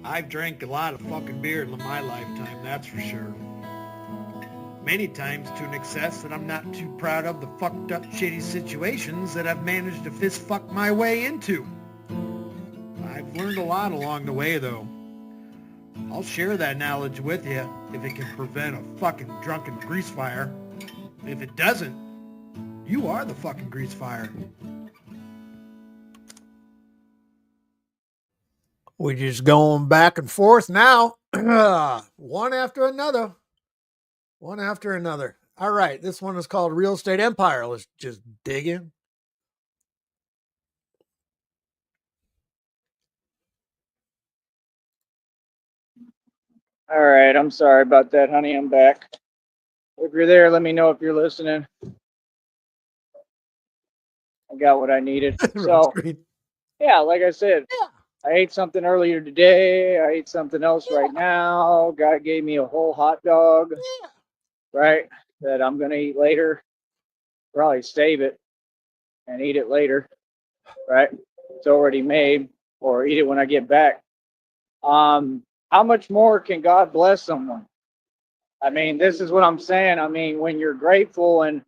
I've drank a lot of fucking beer in my lifetime, that's for sure. Many times to an excess that I'm not too proud of the fucked up shitty situations that I've managed to fist fuck my way into. I've learned a lot along the way though. I'll share that knowledge with you if it can prevent a fucking drunken grease fire. If it doesn't, you are the fucking grease fire. We're just going back and forth now. One after another. One after another. All right. This one is called Real Estate Empire. Let's just dig in. All right, I'm sorry about that, honey. I'm back. If you're there, let me know if you're listening. I got what I needed. So, yeah, like I said, I ate something earlier today. I ate something else right now. Guy gave me a whole hot dog, right, that I'm going to eat later. Probably save it and eat it later, right? It's already made, or eat it when I get back. How much more can God bless someone? I mean, this is what I'm saying. I mean, when you're grateful and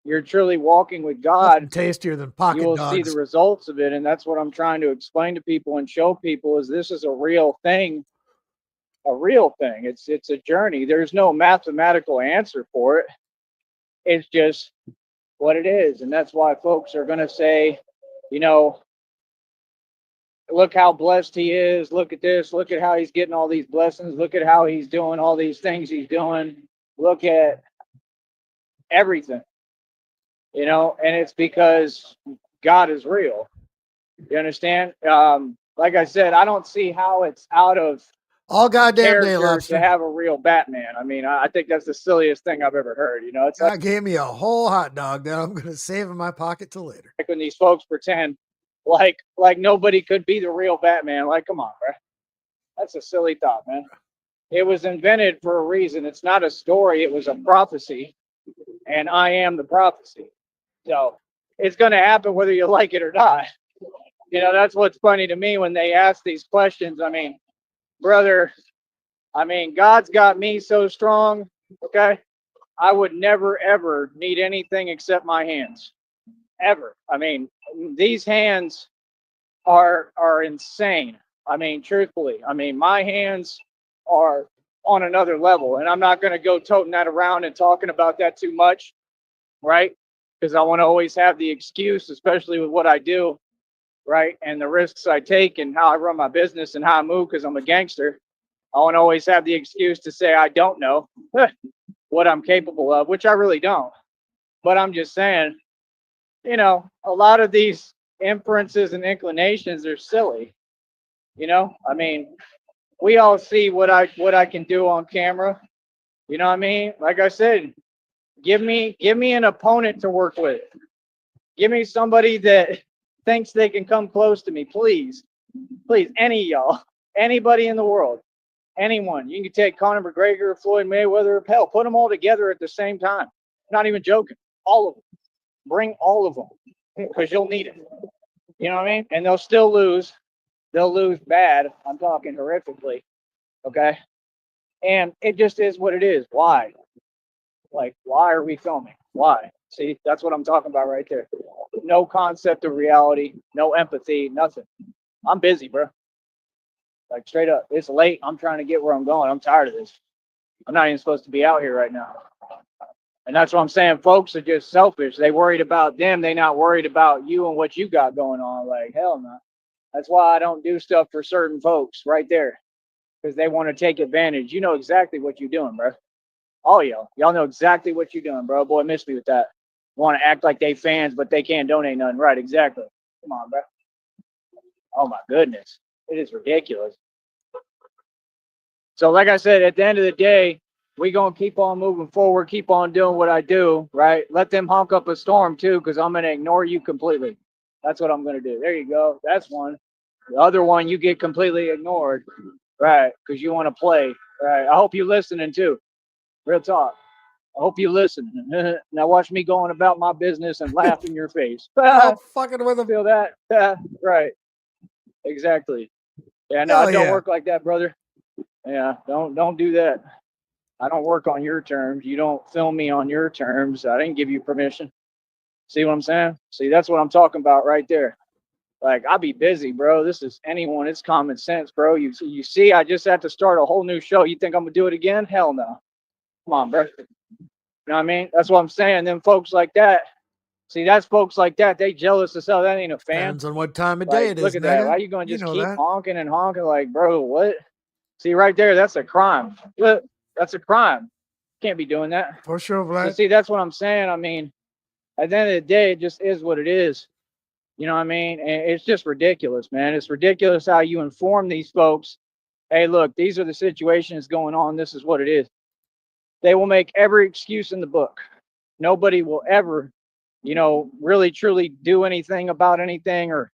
you're truly walking with God, nothing tastier than pocket you will dogs. see the results of it. And that's what I'm trying to explain to people and show people is this is a real thing, a real thing. It's a journey. There's no mathematical answer for it. It's just what it is. And that's why folks are going to say, you know, look how blessed he is. Look at this. Look at how he's getting all these blessings. Look at how he's doing all these things he's doing. Look at everything, you know, and it's because God is real. You understand? Like I said, I don't see how it's out of all goddamn day, character Lobster. to have a real Batman. I mean, I think that's the silliest thing I've ever heard. You know, it's God gave me a whole hot dog that I'm going to save in my pocket till later. like when these folks pretend like nobody could be the real Batman. Like, come on, bro. That's a silly thought, man. It was invented for a reason. It's not a story. It was a prophecy, and I am the prophecy. So it's going to happen whether you like it or not. You know, that's what's funny to me when they ask these questions. I mean, brother, I mean, God's got me so strong, okay? I would never, ever need anything except my hands. Ever. I mean, these hands are insane. I mean, truthfully. I mean, my hands are on another level. And I'm not going to go toting that around and talking about that too much, right? Because I want to always have the excuse, especially with what I do, right? And the risks I take and how I run my business and how I move because I'm a gangster. I want to always have the excuse to say I don't know what I'm capable of, which I really don't. But I'm just saying, you know, a lot of these inferences and inclinations are silly. You know, I mean, we all see what I can do on camera. You know what I mean? Like I said, give me an opponent to work with. Give me somebody that thinks they can come close to me, please. Please, any of y'all, anybody in the world. Anyone. You can take Conor McGregor, Floyd Mayweather, hell, put them all together at the same time. Not even joking. All of them. Bring all of them because you'll need it. You know what I mean? And they'll still lose. They'll lose bad. I'm talking horrifically. Okay. And it just is what it is. Why? Like, why are we filming? Why? See, that's what I'm talking about right there. No concept of reality, no empathy, nothing. I'm busy, bro. Like straight up, it's late. I'm trying to get where I'm going. I'm tired of this. I'm not even supposed to be out here right now. And that's what I'm saying. Folks are just selfish. They worried about them. They not worried about you and what you got going on. Like, hell no. That's why I don't do stuff for certain folks right there. Because they want to take advantage. You know exactly what you're doing, bro. All y'all know exactly what you're doing, bro. Boy, miss me with that. Want to act like they fans, but they can't donate nothing. Right, exactly. Come on, bro. Oh my goodness. It is ridiculous. So like I said, at the end of the day, we gonna keep on moving forward, keep on doing what I do, right? Let them honk up a storm too, because I'm gonna ignore you completely. That's what I'm gonna do. There you go. That's one. The other one, you get completely ignored, right? Because you want to play, right? I hope you listening too. Real talk. I hope you listen. Now watch me going about my business and laugh in your face. I'm fucking with them. Feel that? Right. Exactly. Yeah, no, Hell I don't yeah. work like that, brother. Yeah, don't do that. I don't work on your terms. You don't film me on your terms. I didn't give you permission. See what I'm saying? See, that's what I'm talking about right there. Like, I'll be busy, bro. This is anyone. It's common sense, bro. You see, I just had to start a whole new show. You think I'm gonna do it again? Hell no. Come on, bro. You know what I mean? That's what I'm saying. Them folks like that. See, that's folks like that. They jealous as hell. That ain't a fan. Depends on what time of day Like, it look is, at that. Why nigga. you gonna You just know keep that. honking and honking? Like, bro, what? See, right there, that's a crime. Look, that's a crime. Can't be doing that. For sure, So, Vlad. see, that's what I'm saying. I mean, at the end of the day, it just is what it is. You know what I mean? And it's just ridiculous, man. It's ridiculous how you inform these folks. Hey, look, these are the situations going on. This is what it is. They will make every excuse in the book. Nobody will ever, really truly do anything about anything or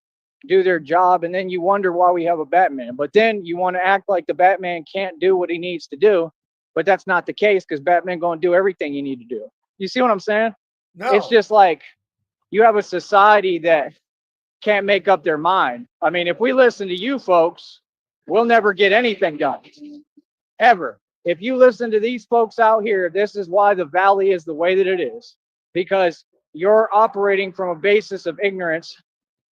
do their job. And then you wonder why we have a Batman. But then you want to act like the Batman can't do what he needs to do. But that's not the case because Batman going to do everything you need to do. You see what I'm saying? It's No. just like you have a society that can't make up their mind. I mean, if we listen to you folks, we'll never get anything done, ever. If you listen to these folks out here, this is why the valley is the way that it is, because you're operating from a basis of ignorance,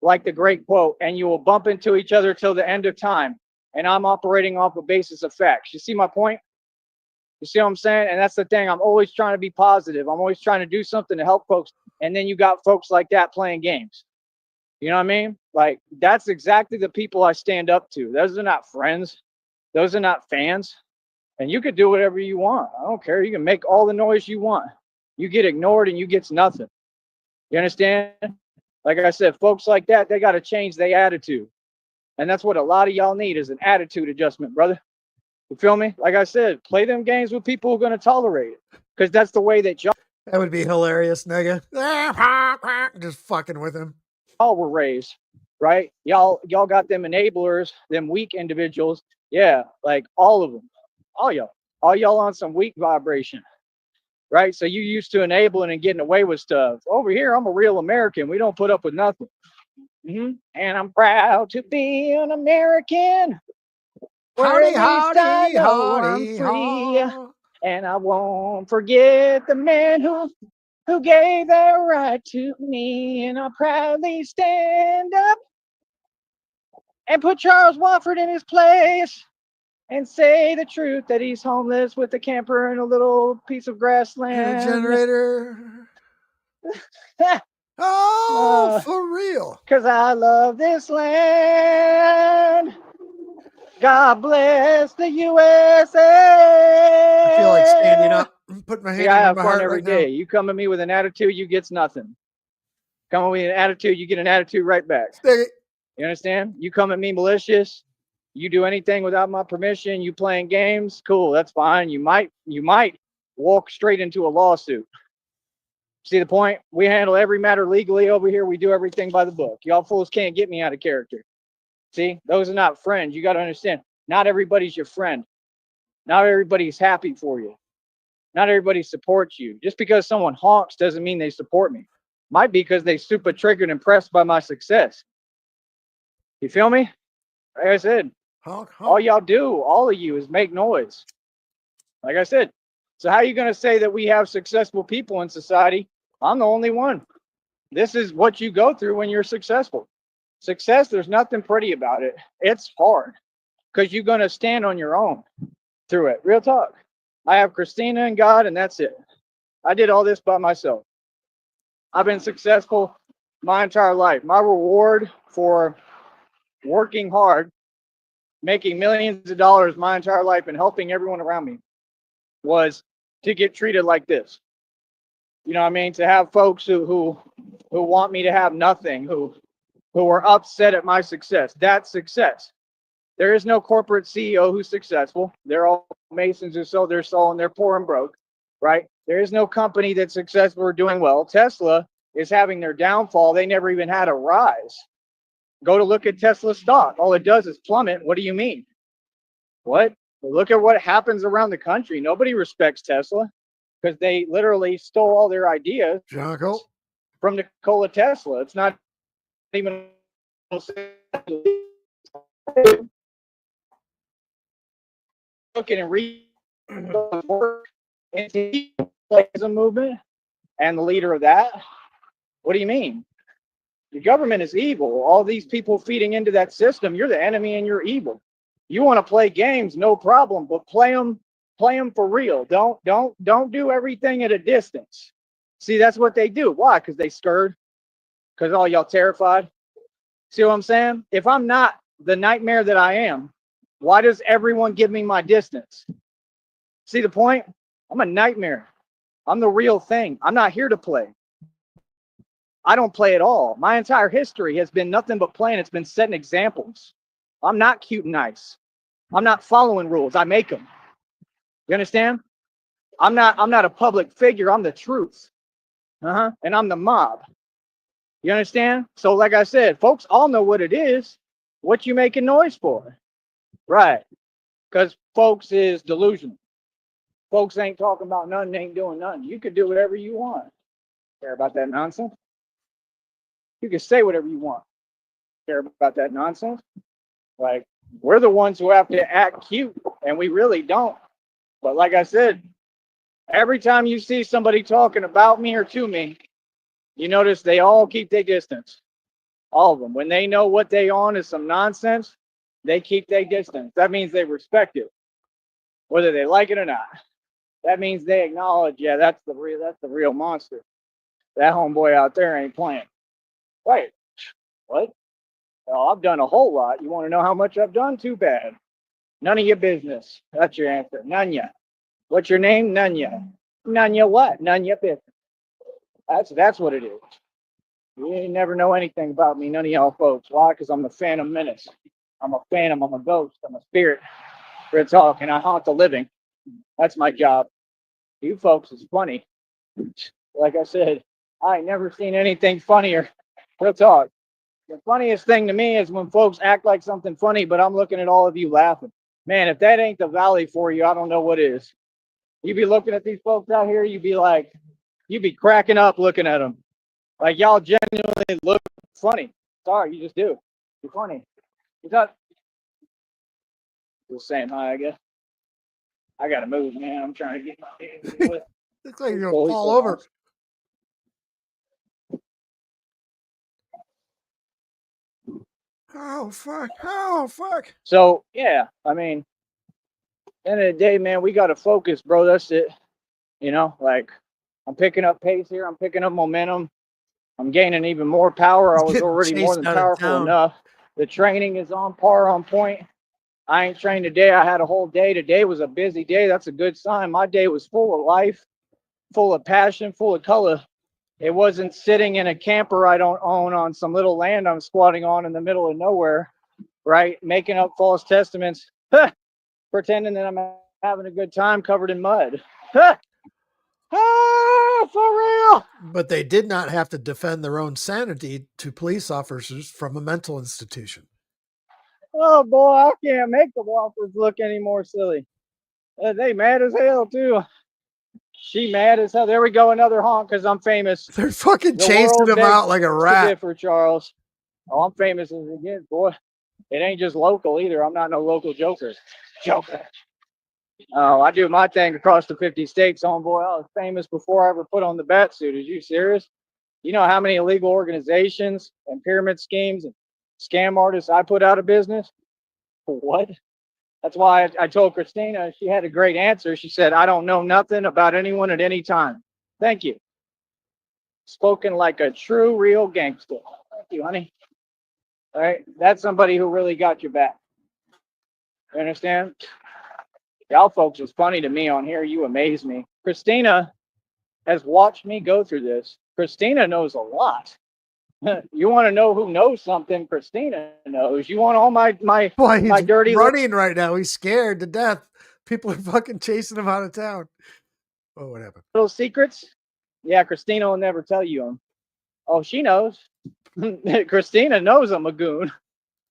like the great quote, and you will bump into each other till the end of time. And I'm operating off a basis of facts. You see my point? You see what I'm saying? And that's the thing. I'm always trying to be positive. I'm always trying to do something to help folks. And then you got folks like that playing games. You know what I mean? Like, that's exactly the people I stand up to. Those are not friends. Those are not fans. And you could do whatever you want. I don't care. You can make all the noise you want. You get ignored and you get nothing. You understand? Like I said, folks like that, they got to change their attitude. And that's what a lot of y'all need is an attitude adjustment, brother. You feel me? Like I said, play them games with people who are going to tolerate it. Because that's the way that That would be hilarious, nigga. Just fucking with him. y'all were raised, right? Y'all got them enablers, them weak individuals. Yeah, like all of them, all y'all on some weak vibration, right? So you used to enabling and getting away with stuff. Over here, I'm a real American. We don't put up with nothing. And I'm proud to be an American. Where Howdy, at least I howdy, know I'm howdy, free, haw. and I won't forget the man who gave that right to me, and I proudly stand up and put Charles Wofford in his place and say the truth that he's homeless with a camper and a little piece of And a grassland. generator. Oh, for real. Cause I love this land. God bless the USA. I feel like standing up and putting my See, hand I over have my fun heart every right now. day. You come at me with an attitude, you get nothing. Come at me with an attitude, you get an attitude right back. Stick it. You understand? You come at me malicious, you do anything without my permission, you playing games, cool, that's fine. You might walk straight into a lawsuit. See the point? We handle every matter legally over here. We do everything by the book. Y'all fools can't get me out of character. See, those are not friends. You got to understand, not everybody's your friend. Not everybody's happy for you. Not everybody supports you. Just because someone honks doesn't mean they support me. Might be because they super triggered and impressed by my success. You feel me? Like I said, Honk, all honk. y'all do, all of you, is make noise. Like I said. So how are you going to say that we have successful people in society? I'm the only one. This is what you go through when you're successful. Success, there's nothing pretty about it. It's hard because you're going to stand on your own through it. Real talk. I have Christina and God, and that's it. I did all this by myself. I've been successful my entire life. My reward for working hard, making millions of dollars my entire life, and helping everyone around me was to get treated like this. You know what I mean? To have folks who want me to have nothing, who are upset at my success. That's success. There is no corporate CEO who's successful. They're all Masons who sold their soul and they're poor and broke, right? There is no company that's successful or doing well. Tesla is having their downfall. They never even had a rise. Go to look at Tesla stock. All it does is plummet. What do you mean? What? Look at what happens around the country. Nobody respects Tesla because they literally stole all their ideas Jonko. from Nikola Tesla. It's not even looking and reading work into the movement and the leader of that. What do you mean? The government is evil. All these people feeding into that system, you're the enemy and you're evil. You want to play games, no problem, but play them for real. Don't do everything at a distance. See, that's what they do. Why? Because they scared. Because all y'all terrified. See what I'm saying? If I'm not the nightmare that I am, why does everyone give me my distance? See the point? I'm a nightmare. I'm the real thing. I'm not here to play. I don't play at all. My entire history has been nothing but playing. It's been setting examples. I'm not cute and nice. I'm not following rules. I make them. You understand? I'm not a public figure. I'm the truth. And I'm the mob. You understand? So like I said, folks all know what it is. What you making noise for? Right. Because folks is delusional. Folks ain't talking about nothing, ain't doing nothing. You could do whatever you want. Care about that nonsense? You can say whatever you want. Care about that nonsense? Like, we're the ones who have to act cute, and we really don't. But like I said, every time you see somebody talking about me or to me, you notice they all keep their distance. All of them. When they know what they on is some nonsense, they keep their distance. That means they respect it, whether they like it or not. That means they acknowledge, yeah, that's the real monster. That homeboy out there ain't playing. Wait, what? Well, I've done a whole lot. You want to know how much I've done? Too bad. None of your business. That's your answer. None ya. What's your name? None ya. None ya what? None ya business. That's what it is. You ain't never know anything about me, none of y'all folks. Why? Because I'm the Phantom Menace. I'm a phantom. I'm a ghost. I'm a spirit. Real talk, and I haunt the living. That's my job. You folks is funny. Like I said, I ain't never seen anything funnier. Real talk. The funniest thing to me is when folks act like something funny, but I'm looking at all of you laughing. Man, if that ain't the valley for you, I don't know what is. You be looking at these folks out here, you be cracking up looking at them. Like y'all genuinely look funny. Sorry, you just do. You're funny. You thought just saying hi, I guess. I gotta move, man. I'm trying to get my hands. Looks like you're gonna fall over. Oh fuck! Oh fuck! So yeah, I mean, end of the day, man, we gotta focus, bro. That's it. You know, like I'm picking up pace here. I'm picking up momentum. I'm gaining even more power. I was already more than powerful enough. The training is on par, on point. I ain't trained today. I had a whole day. Today was a busy day. That's a good sign. My day was full of life, full of passion, full of color. It wasn't sitting in a camper I don't own on some little land I'm squatting on in the middle of nowhere, right? Making up false testaments, pretending that I'm having a good time covered in mud. For real. But they did not have to defend their own sanity to police officers from a mental institution. Oh boy, I can't make the Whoppers look any more silly. They mad as hell too. She mad as hell. There we go, another honk because I'm famous. They're fucking chasing him out like a rat. For Charles. Oh, I'm famous as it gets, boy. It ain't just local either. I'm not no local joker. Oh, I do my thing across the 50 states, homeboy. I was famous before I ever put on the bat suit. Is you serious? You know how many illegal organizations and pyramid schemes and scam artists I put out of business? What? That's why I told Christina, she had a great answer. She said, I don't know nothing about anyone at any time. Thank you. Spoken like a true, real gangster. Thank you, honey. All right. That's somebody who really got your back. You understand? Y'all folks is funny to me on here. You amaze me. Christina has watched me go through this. Christina knows a lot. You want to know who knows something? Christina knows. You want all my dirty running right now. He's scared to death. People are fucking chasing him out of town. Oh, what happened? Little secrets? Yeah, Christina will never tell you them. Oh, she knows. Christina knows I'm a goon.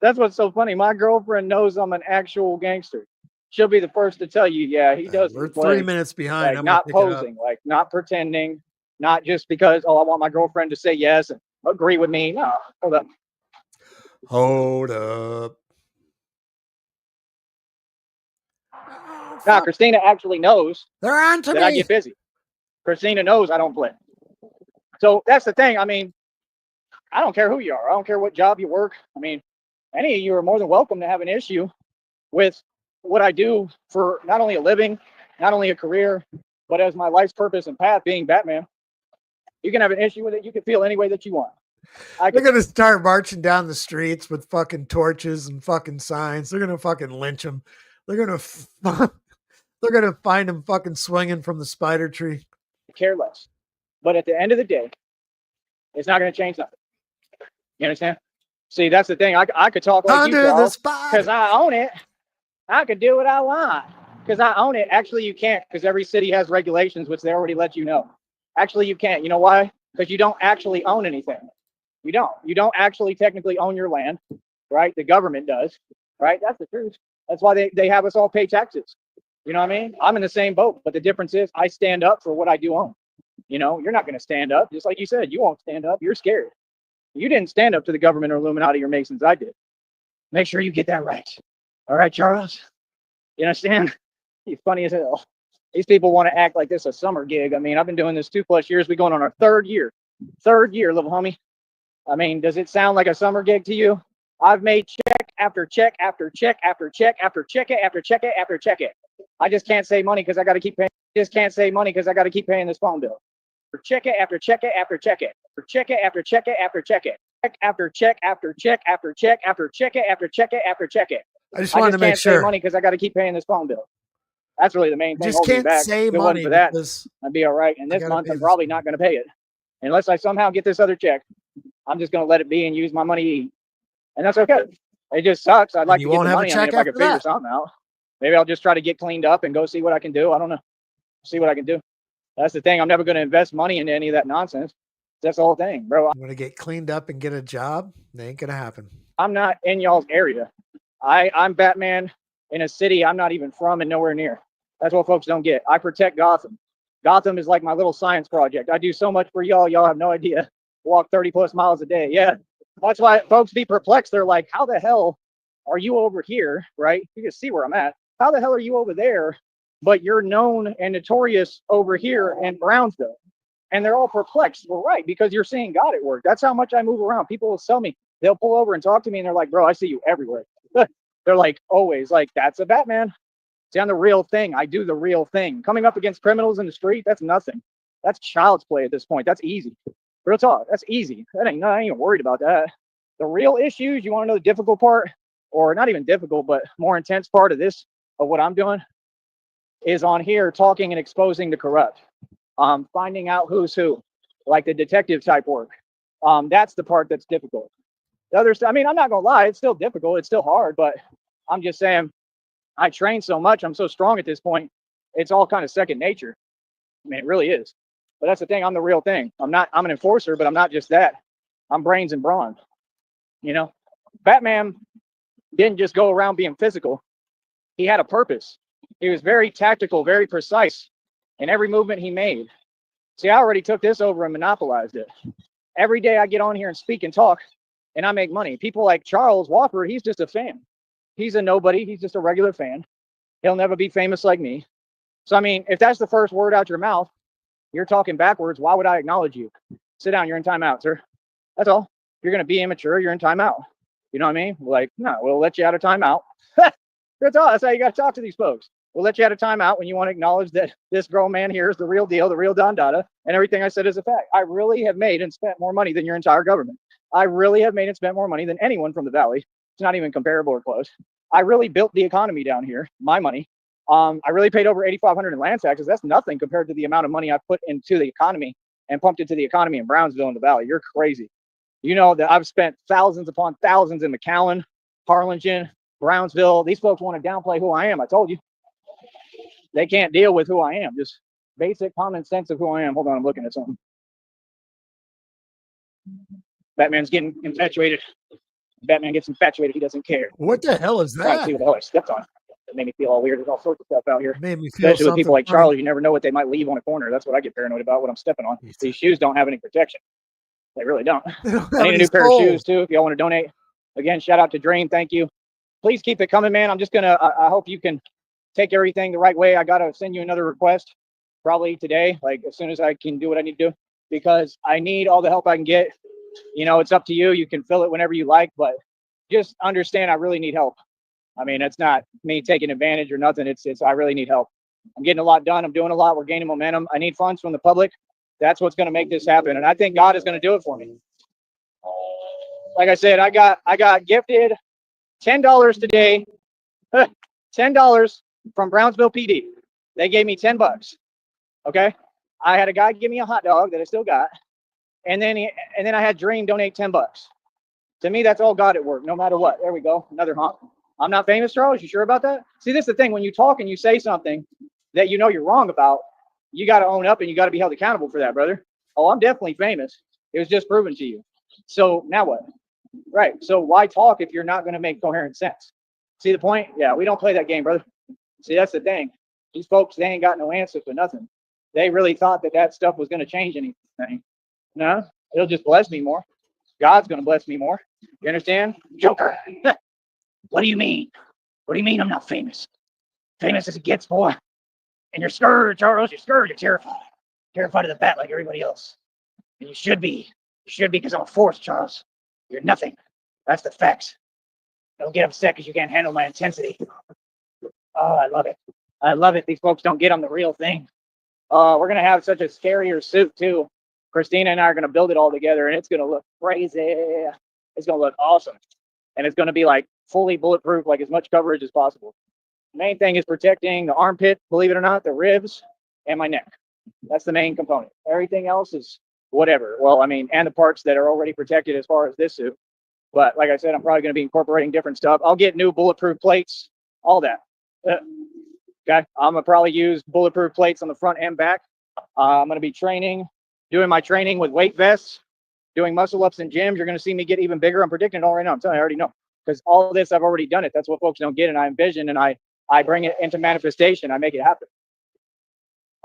That's what's so funny. My girlfriend knows I'm an actual gangster. She'll be the first to tell you, yeah, he does. We're 3 minutes behind. Like, I'm not posing, like not pretending, not just because, oh, I want my girlfriend to say yes and agree with me. No, hold up. Hold up. Oh, Nah, fuck? Christina actually knows They're on to that I me. get busy. Christina knows I don't play. So that's the thing. I mean, I don't care who you are. I don't care what job you work. I mean, any of you are more than welcome to have an issue with what I do for not only a living, not only a career, but as my life's purpose and path being Batman. You can have an issue with it. You can feel any way that you want. They're gonna start marching down the streets with fucking torches and fucking signs. They're gonna fucking lynch him. They're gonna they're gonna find him fucking swinging from the spider tree. Care less. But at the end of the day, it's not going to change nothing. You understand? See, that's the thing. I could talk like Under you, the Charles, spot. because I own it. I could do what I want because I own it. Actually, you can't because every city has regulations, which they already let you know. Actually, you can't. You know why? Because you don't actually own anything. You don't. You don't actually technically own your land, right? The government does, right? That's the truth. That's why they have us all pay taxes. You know what I mean? I'm in the same boat, but the difference is I stand up for what I do own. You know, you're not going to stand up. Just like you said, you won't stand up. You're scared. You didn't stand up to the government or Illuminati or Masons. I did. Make sure you get that right. All right, Charles? You understand? He's funny as hell. These people want to act like this a summer gig. I mean, I've been doing this 2+ years. We're going on our third year. Third year, little homie. I mean, does it sound like a summer gig to you? I've made check after check after check after check after check it after check it after check it. I just can't save money because I got to keep paying. Just can't save money because I got to keep paying this phone bill. For check it after check it after check it. For check it after check it after check it. Check after check after check after check after check it after check it after check it. I just wanted to make can't save sure. money because I got to keep paying this phone bill. That's really the main thing. Just holding me can't back. save If it wasn't money for that, because I'd be all right. And I this gotta month, pay I'm this probably bill. not going to pay it unless I somehow get this other check. I'm just going to let it be and use my money to eat, and that's okay. It just sucks. I'd like you to get won't the have a money. I mean, check if I could after figure that. something out, maybe I'll just try to get cleaned up and go see what I can do. I don't know. See what I can do. That's the thing. I'm never going to invest money into any of that nonsense. That's the whole thing, bro. I'm gonna get cleaned up and get a job. That ain't gonna happen. I'm not in y'all's area. I'm Batman in a city I'm not even from and nowhere near. That's what folks don't get. I protect Gotham. Gotham is like my little science project. I do so much for y'all. Y'all have no idea. Walk 30+ miles a day. Yeah. That's why folks be perplexed. They're like, how the hell are you over here? Right? You can see where I'm at. How the hell are you over there? But you're known and notorious over here in Brownsville. And they're all perplexed. Well, right, because you're seeing God at work. That's how much I move around. People will tell me, they'll pull over and talk to me, and they're like, bro, I see you everywhere. They're like, always, like, that's a Batman. See, I'm the real thing. I do the real thing. Coming up against criminals in the street, that's nothing. That's child's play at this point. That's easy. Real talk, that's easy. I ain't even worried about that. The real issues, you want to know the difficult part, or not even difficult, but more intense part of this, of what I'm doing, is on here talking and exposing the corrupt. Finding out who's who, like the detective type work. That's the part that's difficult. The other stuff, I mean, I'm not gonna lie, it's still difficult, it's still hard, but I'm just saying, I train so much, I'm so strong at this point, it's all kind of second nature. I mean, it really is. But that's the thing, I'm the real thing. I'm an enforcer, but I'm not just that. I'm brains and brawn. You know, Batman didn't just go around being physical. He had a purpose. He was very tactical, very precise in every movement he made. See, I already took this over and monopolized it. Every day I get on here and speak and talk, and I make money. People like Charles Wofford, he's just a fan. He's a nobody. He's just a regular fan. He'll never be famous like me. So, I mean, if that's the first word out your mouth, you're talking backwards. Why would I acknowledge you? Sit down. You're in timeout, sir. That's all. If you're going to be immature, you're in timeout. You know what I mean? Like, no, we'll let you out of timeout. That's all. That's how you got to talk to these folks. We'll let you out of timeout when you want to acknowledge that this grown man here is the real deal, the real Don Dada, and everything I said is a fact. I really have made and spent more money than your entire government. I really have made and spent more money than anyone from the Valley. It's not even comparable or close. I really built the economy down here, my money. I really paid over $8,500 in land taxes. That's nothing compared to the amount of money I put into the economy and pumped into the economy in Brownsville and the Valley. You're crazy. You know that I've spent thousands upon thousands in McAllen, Harlingen, Brownsville. These folks want to downplay who I am. I told you. They can't deal with who I am. Just basic common sense of who I am. Hold on, I'm looking at something. Batman's getting infatuated. Batman gets infatuated. He doesn't care. What the hell is Trying to that? see what the hell I stepped on. It made me feel all weird. There's all sorts of stuff out here. Made me feel Especially with people like funny. Charlie, you never know what they might leave on a corner. That's what I get paranoid about, what I'm stepping on. These shoes don't have any protection. They really don't. I need a new pair of shoes too. If y'all want to donate, again, shout out to Dream. Thank you. Please keep it coming, man. I'm just gonna. I hope you can take everything the right way. I got to send you another request probably today, like as soon as I can do what I need to do, because I need all the help I can get. You know, it's up to you. You can fill it whenever you like, but just understand I really need help. I mean, it's not me taking advantage or nothing. It's I really need help. I'm getting a lot done. I'm doing a lot. We're gaining momentum. I need funds from the public. That's what's going to make this happen. And I think God is going to do it for me. Like I said, I got gifted $10 today. $10 from Brownsville PD. They gave me $10. Okay. I had a guy give me a hot dog that I still got. And then I had Dream donate $10. To me, that's all God at work, no matter what. There we go. Another honk. I'm not famous, Charles. You sure about that? See, this is the thing. When you talk and you say something that you know you're wrong about, you got to own up and you got to be held accountable for that, brother. Oh, I'm definitely famous. It was just proven to you. So now what? Right. So why talk if you're not going to make coherent sense? See the point? Yeah, we don't play that game, brother. See, that's the thing. These folks, they ain't got no answer for nothing. They really thought that that stuff was going to change anything. No, it'll just bless me more. God's going to bless me more. You understand? Joker. What do you mean? What do you mean I'm not famous? Famous as it gets, boy. And you're scared, Charles. You're scared. You're terrified. Terrified of the bat like everybody else. And you should be. You should be because I'm a force, Charles. You're nothing. That's the facts. Don't get upset because you can't handle my intensity. Oh, I love it. I love it. These folks don't get on the real thing. We're going to have such a scarier suit, too. Christina and I are going to build it all together, and it's going to look crazy. It's going to look awesome. And it's going to be like fully bulletproof, like as much coverage as possible. The main thing is protecting the armpit, believe it or not, the ribs, and my neck. That's the main component. Everything else is whatever. Well, I mean, and the parts that are already protected as far as this suit. But like I said, I'm probably going to be incorporating different stuff. I'll get new bulletproof plates, all that. Okay. I'm going to probably use bulletproof plates on the front and back. I'm going to be doing my training with weight vests, doing muscle ups in gyms. You're going to see me get even bigger. I'm predicting it all right now. I'm telling you, I already know. Because all of this, I've already done it. That's what folks don't get. And I envision and I bring it into manifestation. I make it happen.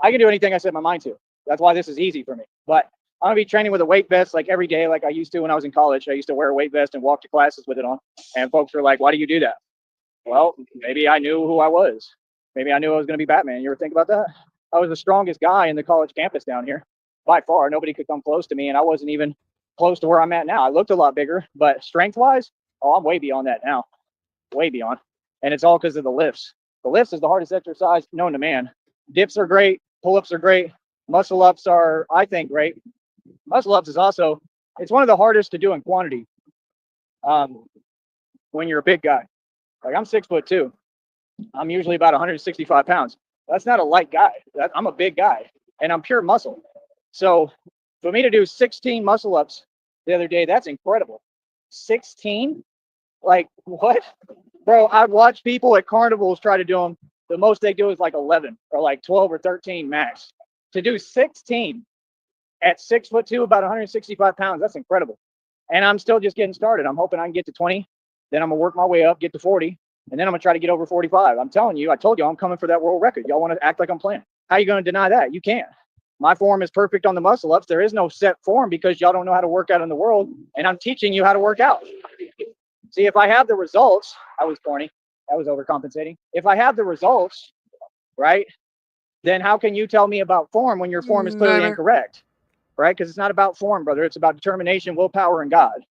I can do anything I set my mind to. That's why this is easy for me. But I'm going to be training with a weight vest like every day, like I used to when I was in college. I used to wear a weight vest and walk to classes with it on. And folks were like, why do you do that? Well, maybe I knew who I was. Maybe I knew I was going to be Batman. You ever think about that? I was the strongest guy in the college campus down here. By far, nobody could come close to me. And I wasn't even close to where I'm at now. I looked a lot bigger, but strength-wise, oh, I'm way beyond that now. Way beyond. And it's all because of the lifts. The lifts is the hardest exercise known to man. Dips are great. Pull-ups are great. Muscle ups are, I think, great. Muscle ups is also, it's one of the hardest to do in quantity when you're a big guy. Like I'm 6'2". I'm usually about 165 pounds. That's not a light guy. I'm a big guy and I'm pure muscle. So for me to do 16 muscle ups the other day, that's incredible. 16? Like what? Bro, I've watched people at carnivals try to do them. The most they do is like 11 or like 12 or 13 max. To do 16 at 6'2", about 165 pounds, that's incredible. And I'm still just getting started. I'm hoping I can get to 20. Then I'm going to work my way up, get to 40. And then I'm going to try to get over 45. I'm telling you, I told you I'm coming for that world record. Y'all want to act like I'm playing. How are you going to deny that? You can't. My form is perfect on the muscle ups. There is no set form because y'all don't know how to work out in the world. And I'm teaching you how to work out. See, if I have the results, I was corny. That was overcompensating. If I have the results, right, then how can you tell me about form when your form is clearly incorrect? Right? Because it's not about form, brother. It's about determination, willpower, and God.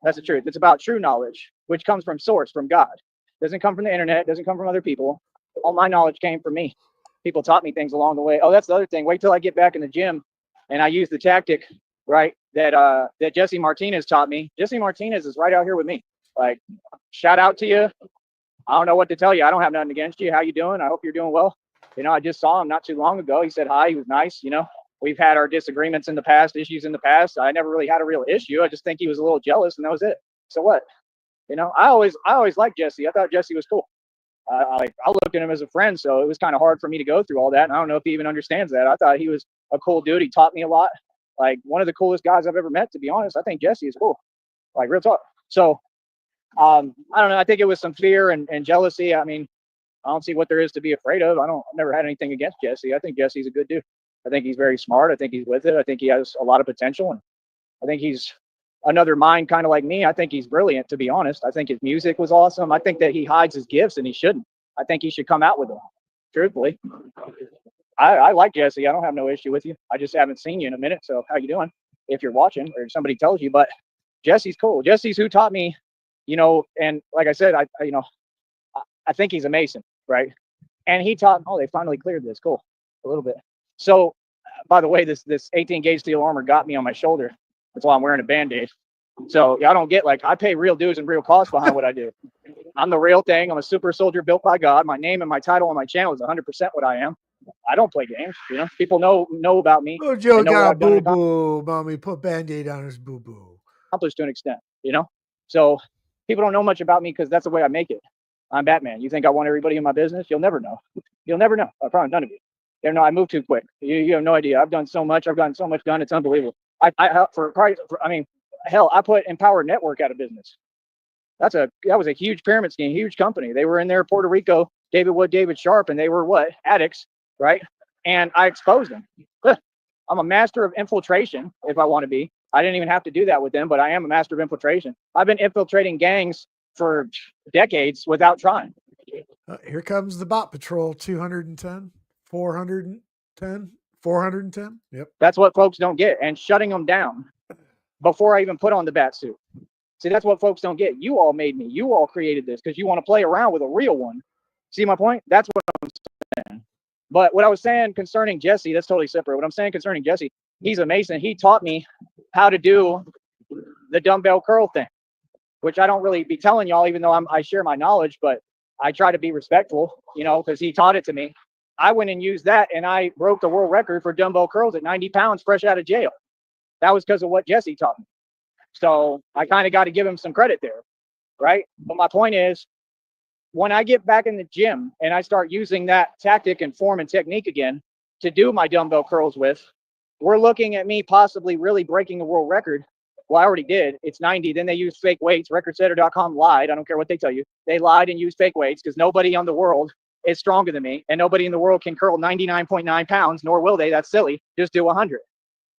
That's the truth. It's about true knowledge, which comes from source, from God. It doesn't come from the internet. It doesn't come from other people. All my knowledge came from me. People taught me things along the way. Oh, that's the other thing. Wait till I get back in the gym and I use the tactic, right, that Jesse Martinez taught me. Jesse Martinez is right out here with me. Like, shout out to you. I don't know what to tell you. I don't have nothing against you. How you doing? I hope you're doing well. You know, I just saw him not too long ago. He said hi. He was nice. You know, we've had our disagreements in the past, issues in the past. I never really had a real issue. I just think he was a little jealous, and that was it. So what? You know, I always liked Jesse. I thought Jesse was cool. I looked at him as a friend, so it was kind of hard for me to go through all that. And I don't know if he even understands that. I thought he was a cool dude. He taught me a lot. Like one of the coolest guys I've ever met, to be honest. I think Jesse is cool. Like real talk. So I don't know. I think it was some fear and jealousy. I mean, I don't see what there is to be afraid of. I've never had anything against Jesse. I think Jesse's a good dude. I think he's very smart. I think he's with it. I think he has a lot of potential. And I think he's another mind kind of like me. I think he's brilliant, to be honest. I think his music was awesome. I think that he hides his gifts and he shouldn't. I think he should come out with them. truthfully. I like Jesse. I don't have no issue with you. I just haven't seen you in a minute. So how you doing? If you're watching or if somebody tells you, but Jesse's cool. Jesse's who taught me, and like I said, I think he's a Mason, right? And he taught, oh, they finally cleared this. Cool. A little bit. So, by the way, this 18 gauge steel armor got me on my shoulder. That's why I'm wearing a Band-Aid. So I don't get I pay real dues and real costs behind what I do. I'm the real thing. I'm a super soldier built by God. My name and my title on my channel is 100% what I am. I don't play games. People know about me. Oh, Joe know got a boo-boo. Mommy put Band-Aid on his boo-boo. Accomplished to an extent, So people don't know much about me because that's the way I make it. I'm Batman. You think I want everybody in my business? You'll never know. You'll never know. I promise none of you. I move too quick. You have no idea. I've done so much. I've gotten so much done. It's unbelievable. Hell, I put Empower Network out of business. That was a huge pyramid scheme, huge company. They were in there, Puerto Rico, David Wood, David Sharp, and they were what? Addicts, right? And I exposed them. I'm a master of infiltration if I want to be. I didn't even have to do that with them, but I am a master of infiltration. I've been infiltrating gangs for decades without trying. Here comes the bot patrol, 210, 410, 410. Yep. That's what folks don't get. And shutting them down before I even put on the bat suit. See, that's what folks don't get. You all made me. You all created this because you want to play around with a real one. See my point? That's what I'm saying. But what I was saying concerning Jesse, that's totally separate. What I'm saying concerning Jesse, he's a Mason. He taught me how to do the dumbbell curl thing, which I don't really be telling y'all, even though I share my knowledge, but I try to be respectful, because he taught it to me. I went and used that, and I broke the world record for dumbbell curls at 90 pounds fresh out of jail. That was because of what Jesse taught me. So I kind of got to give him some credit there, right? But my point is, when I get back in the gym and I start using that tactic and form and technique again to do my dumbbell curls with, we're looking at me possibly really breaking the world record. Well, I already did. It's 90. Then they used fake weights. Recordsetter.com lied. I don't care what they tell you. They lied and used fake weights because nobody on the world is stronger than me. And nobody in the world can curl 99.9 pounds, nor will they. That's silly. Just do 100.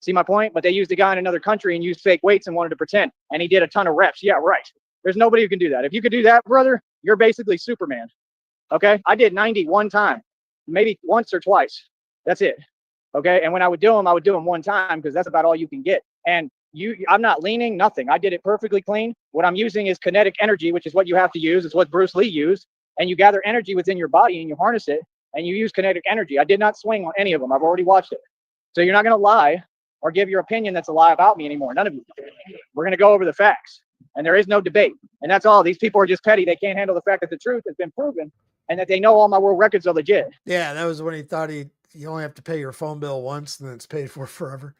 See my point? But they used a guy in another country and used fake weights and wanted to pretend. And he did a ton of reps. Yeah, right. There's nobody who can do that. If you could do that, brother, you're basically Superman. Okay? I did 90 one time, maybe once or twice. That's it. Okay? And when I would do them one time because that's about all you can get. And I'm not leaning, nothing. I did it perfectly clean. What I'm using is kinetic energy, which is what you have to use. It's what Bruce Lee used. And you gather energy within your body and you harness it and you use kinetic energy. I did not swing on any of them. I've already watched it. So you're not going to lie or give your opinion that's a lie about me anymore. None of you. We're going to go over the facts. And there is no debate. And that's all. These people are just petty. They can't handle the fact that the truth has been proven and that they know all my world records are legit. Yeah, that was when he thought you only have to pay your phone bill once and then it's paid for forever.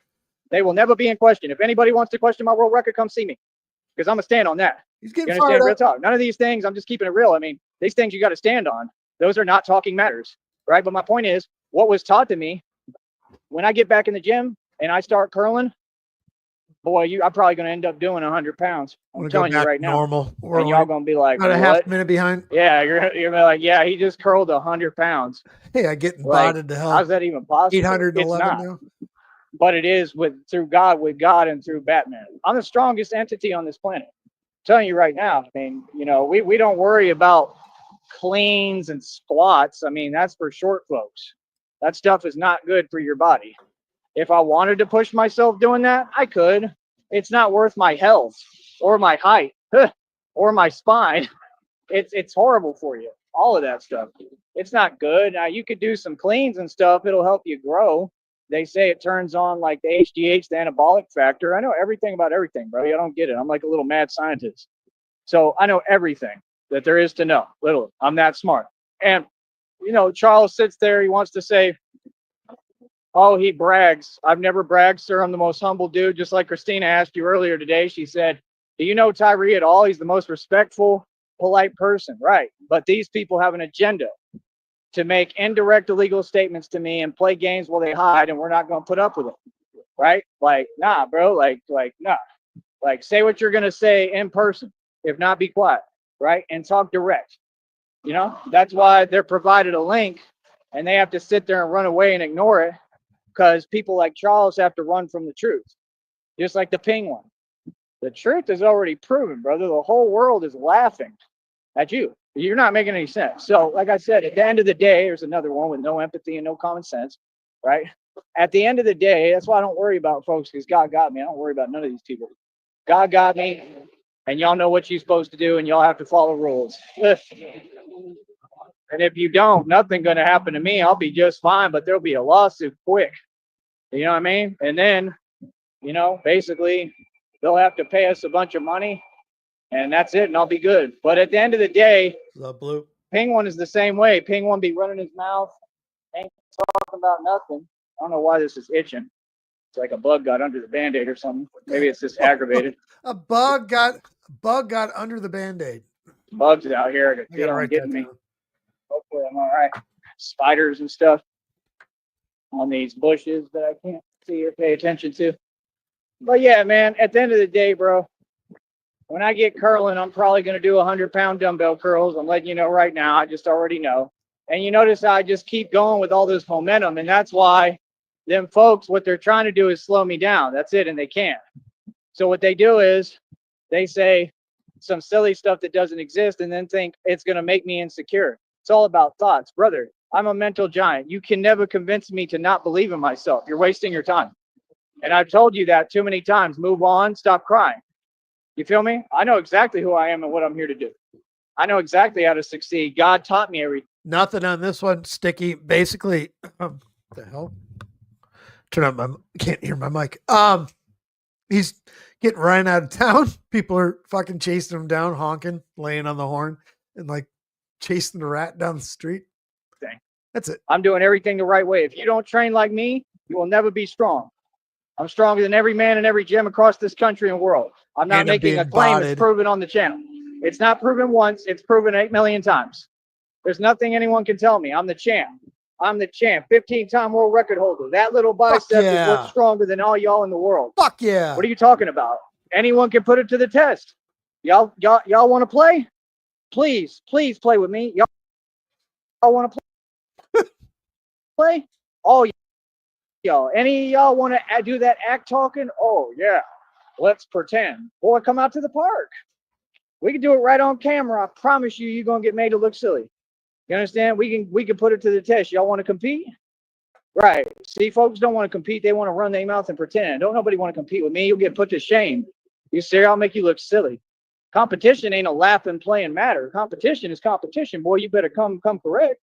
They will never be in question. If anybody wants to question my world record, come see me. Because I'm going to stand on that. He's getting you understand? Real talk. None of these things, I'm just keeping it real. I mean, these things you got to stand on. Those are not talking matters, right? But my point is, what was taught to me, when I get back in the gym and I start curling, boy, I'm probably going to end up doing 100 pounds. I'm telling you right now. Normal. And y'all going to be like, about a half minute behind. Yeah, you're like, yeah, he just curled 100 pounds. Hey, I get botted to hell. How's that even possible? 811 now. But it is through God, with God, and through Batman. I'm the strongest entity on this planet. I'm telling you right now. I mean, we don't worry about cleans and squats. I mean, that's for short folks. That stuff is not good for your body. If I wanted to push myself doing that, I could. It's not worth my health or my height or my spine. It's horrible for you. All of that stuff. It's not good. Now, you could do some cleans and stuff. It'll help you grow. They say it turns on like the HGH, the anabolic factor. I know everything about everything, bro. I don't get it. I'm like a little mad scientist. So I know everything that there is to know. Literally, I'm that smart. And, Charles sits there. He wants to say, oh, he brags. I've never bragged, sir. I'm the most humble dude. Just like Christina asked you earlier today. She said, do you know Tyree at all? He's the most respectful, polite person. Right. But these people have an agenda to make indirect illegal statements to me and play games while they hide, and we're not going to put up with it, right? Like, nah, bro, like, nah. Like, say what you're going to say in person. If not, be quiet, right? And talk direct. That's why they're provided a link, and they have to sit there and run away and ignore it, because people like Charles have to run from the truth, just like the ping one. The truth is already proven, brother. The whole world is laughing at you. You're not making any sense. So, like I said, at the end of the day, there's another one with no empathy and no common sense, right? At the end of the day, that's why I don't worry about folks, because God got me. I don't worry about none of these people. God got me, and y'all know what you're supposed to do, and y'all have to follow rules. And if you don't, nothing going to happen to me. I'll be just fine, but there'll be a lawsuit quick. You know what I mean? And then, basically, they'll have to pay us a bunch of money, and that's it, and I'll be good. But at the end of the day, Love Blue. Penguin is the same way. Penguin be running his mouth, ain't talking about nothing. I don't know why this is itching. It's like a bug got under the Band-Aid or something. Maybe it's just aggravated. A bug got under the Band-Aid. Bugs out here I gotta write getting that me. down. Hopefully I'm all right. Spiders and stuff on these bushes that I can't see or pay attention to. But yeah, man, at the end of the day, bro, when I get curling, I'm probably going to do 100-pound dumbbell curls. I'm letting you know right now. I just already know. And you notice I just keep going with all this momentum. And that's why them folks, what they're trying to do is slow me down. That's it. And they can't. So what they do is they say some silly stuff that doesn't exist and then think it's going to make me insecure. It's all about thoughts. Brother, I'm a mental giant. You can never convince me to not believe in myself. You're wasting your time. And I've told you that too many times. Move on. Stop crying. You feel me? I know exactly who I am and what I'm here to do. I know exactly how to succeed. God taught me everything. Nothing on this one, Sticky. Basically, the hell? Turn on my. Can't hear my mic. He's getting Ryan out of town. People are fucking chasing him down, honking, laying on the horn, and like chasing the rat down the street. Dang. That's it. I'm doing everything the right way. If you don't train like me, you will never be strong. I'm stronger than every man in every gym across this country and world. I'm not making a claim. It's proven on the channel. It's not proven once. It's proven 8 million times. There's nothing anyone can tell me. I'm the champ. I'm the champ. 15-time world record holder. That little bicep is what's stronger than all y'all in the world. Fuck yeah. What are you talking about? Anyone can put it to the test. Y'all want to play? Please play with me. Y'all want to play? Oh, y'all. Any of y'all want to do that act talking? Oh, yeah. Let's pretend. Boy, come out to the park. We can do it right on camera. I promise you, you're going to get made to look silly. You understand? We can put it to the test. Y'all want to compete? Right. See, folks don't want to compete. They want to run their mouth and pretend. Don't nobody want to compete with me. You'll get put to shame. You see, I'll make you look silly. Competition ain't a laughing, playing matter. Competition is competition. Boy, you better come correct.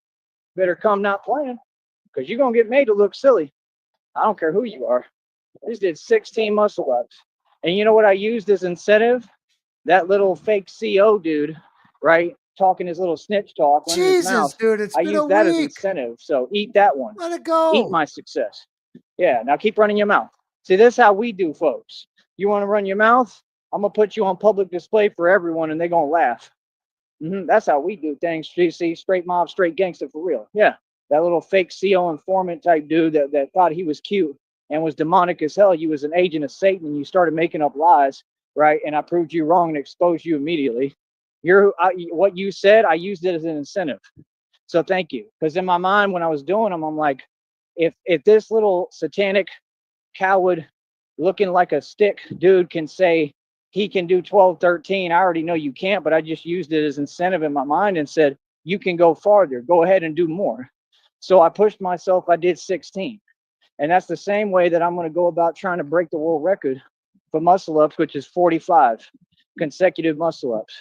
Better come not playing, because you're going to get made to look silly. I don't care who you are. I just did 16 muscle ups. And you know what I used as incentive? That little fake CO dude, right? Talking his little snitch talk. Jesus, his mouth. dude, it's been a week. I used that as incentive. So eat that one. Let it go. Eat my success. Yeah, now keep running your mouth. See, this is how we do, folks. You want to run your mouth? I'm going to put you on public display for everyone, and they're going to laugh. That's how we do things. See, straight mob, straight gangster for real. Yeah, that little fake CO informant type dude that thought he was cute and was demonic as hell. You was an agent of Satan, and you started making up lies, right? And I proved you wrong and exposed you immediately. What you said, I used it as an incentive. So thank you. Because in my mind, when I was doing them, I'm like, if this little satanic coward looking like a stick dude can say he can do 12, 13, I already know you can't, but I just used it as incentive in my mind and said, you can go farther. Go ahead and do more. So I pushed myself. I did 16. And that's the same way that I'm going to go about trying to break the world record for muscle ups, which is 45 consecutive muscle ups.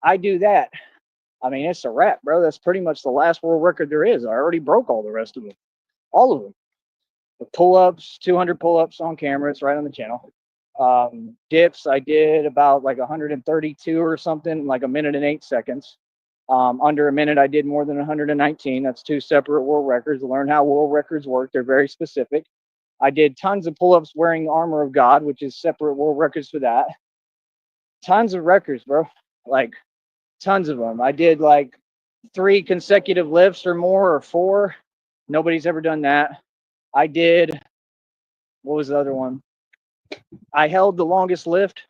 I do that. I mean, it's a wrap, bro. That's pretty much the last world record there is. I already broke all the rest of them. All of them. The pull-ups, 200 pull-ups on camera. It's right on the channel. Dips, I did about like 132 or something, like 1 minute and 8 seconds. Under a minute, I did more than 119. That's 2 separate world records. Learn how world records work. They're very specific. I did tons of pull-ups wearing the armor of God, which is separate world records for that. Tons of records, bro. Like, tons of them. I did like 3 consecutive lifts or more, or 4. Nobody's ever done that. I did, what was the other one? I held the longest lift.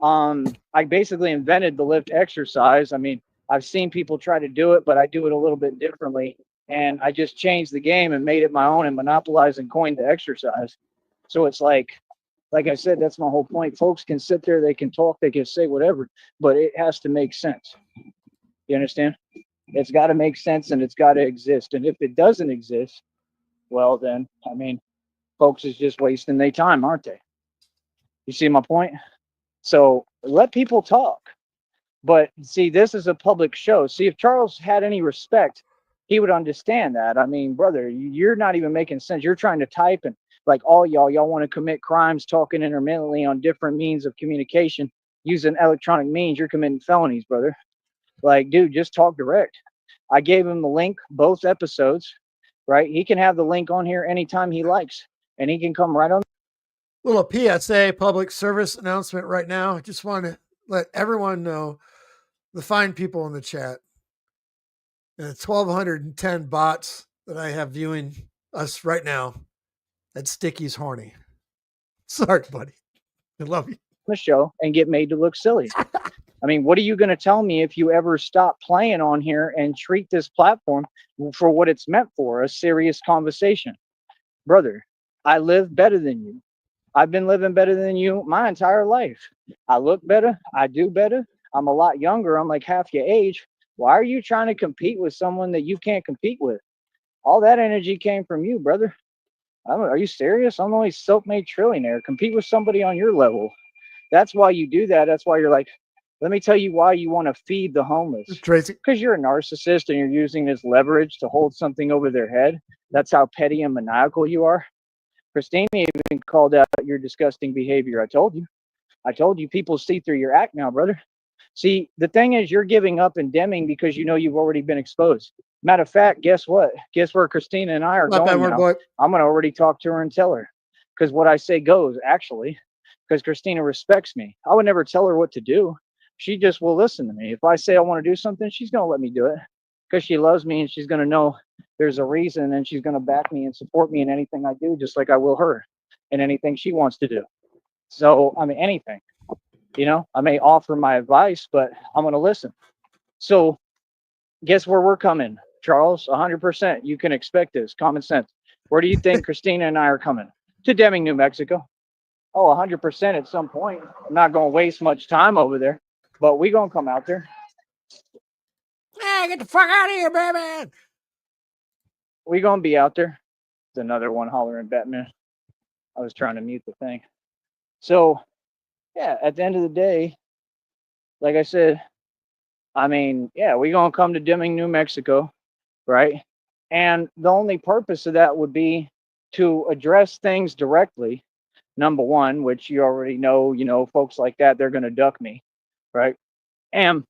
I basically invented the lift exercise. I mean, I've seen people try to do it, but I do it a little bit differently. And I just changed the game and made it my own and monopolized and coined the exercise. So it's like I said, that's my whole point. Folks can sit there, they can talk, they can say whatever, but it has to make sense. You understand? It's got to make sense and it's got to exist. And if it doesn't exist, well, then, I mean, folks is just wasting their time, aren't they? You see my point? So let people talk. But see, this is a public show. See, if Charles had any respect, he would understand that. I mean, brother, you're not even making sense. You're trying to type and like all y'all want to commit crimes talking intermittently on different means of communication using electronic means. You're committing felonies, brother. Like, dude, just talk direct. I gave him the link, both episodes, right? He can have the link on here anytime he likes, and he can come right on. Little PSA, public service announcement right now. I just want to let everyone know, the fine people in the chat, and the 1,210 bots that I have viewing us right now, that Sticky's horny. Sorry, buddy. I love you. The show and get made to look silly. I mean, what are you going to tell me if you ever stop playing on here and treat this platform for what it's meant for, a serious conversation? Brother, I live better than you. I've been living better than you my entire life. I look better. I do better. I'm a lot younger. I'm like half your age. Why are you trying to compete with someone that you can't compete with? All that energy came from you, brother. Are you serious? I'm only self-made trillionaire. Compete with somebody on your level. That's why you do that. That's why you're like, let me tell you why you want to feed the homeless. Tracy. Because you're a narcissist and you're using this leverage to hold something over their head. That's how petty and maniacal you are. Christina even called out your disgusting behavior. I told you people see through your act now, brother. See, the thing is, you're giving up and dimming because you know you've already been exposed. Matter of fact, guess what? Guess where Christina and I are going now? Boy. I'm going to already talk to her and tell her. Because what I say goes, actually. Because Christina respects me. I would never tell her what to do. She just will listen to me. If I say I want to do something, she's going to let me do it. Because she loves me and she's going to know there's a reason, and she's going to back me and support me in anything I do, just like I will her in anything she wants to do. So, I mean, anything. You know, I may offer my advice, but I'm going to listen. So, guess where we're coming, Charles? 100%. You can expect this. Common sense. Where do you think Christina and I are coming? To Deming, New Mexico. Oh, 100% at some point. I'm not going to waste much time over there, but we're going to come out there. Hey, get the fuck out of here, Batman. We're going to be out there. There's another one hollering Batman. I was trying to mute the thing. So, yeah, at the end of the day, like I said, I mean, yeah, we're going to come to Deming, New Mexico, right? And the only purpose of that would be to address things directly. Number one, which you already know, folks like that, they're going to duck me, right? And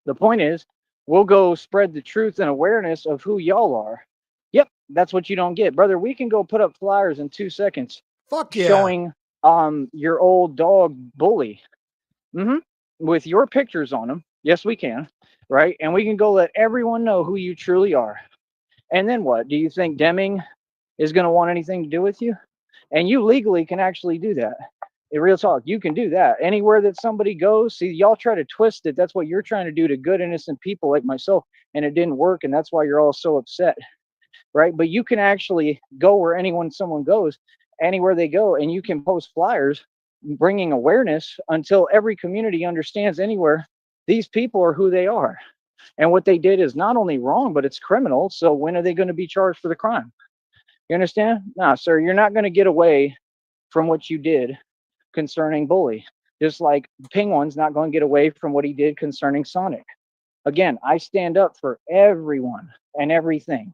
the point is, we'll go spread the truth and awareness of who y'all are. Yep, that's what you don't get, brother. We can go put up flyers in 2 seconds. Fuck yeah. Showing your old dog Bully, with your pictures on them. Yes, we can, right? And we can go let everyone know who you truly are. And then what? Do you think Deming is going to want anything to do with you? And you legally can actually do that. In real talk, you can do that. Anywhere that somebody goes, see, y'all try to twist it. That's what you're trying to do to good, innocent people like myself. And it didn't work. And that's why you're all so upset, right? But you can actually go where someone goes, anywhere they go, and you can post flyers bringing awareness until every community understands anywhere these people are who they are. And what they did is not only wrong, but it's criminal. So when are they going to be charged for the crime? You understand? No, sir, you're not going to get away from what you did concerning Bully. Just like Penguin's not going to get away from what he did concerning Sonic. Again, I stand up for everyone and everything.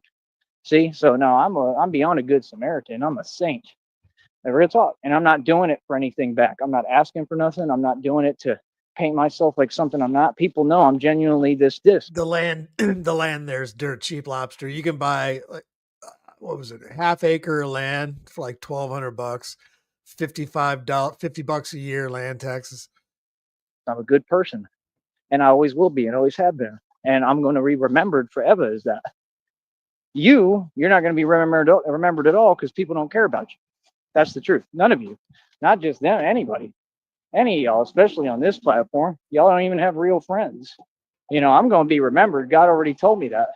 See? So no, I'm beyond a good Samaritan. I'm a saint. Real talk. And I'm not doing it for anything back. I'm not asking for nothing. I'm not doing it to paint myself like something I'm not. People know I'm genuinely this. The land there's dirt cheap, lobster. You can buy, like, what was it, a half acre of land for like $1,200, $50 a year land taxes. I'm a good person, and I always will be and always have been. And I'm going to be remembered forever as that. You're not going to be remembered at all because people don't care about you. That's the truth. None of you, not just them, anybody, any of y'all, especially on this platform, y'all don't even have real friends. I'm going to be remembered. God already told me that.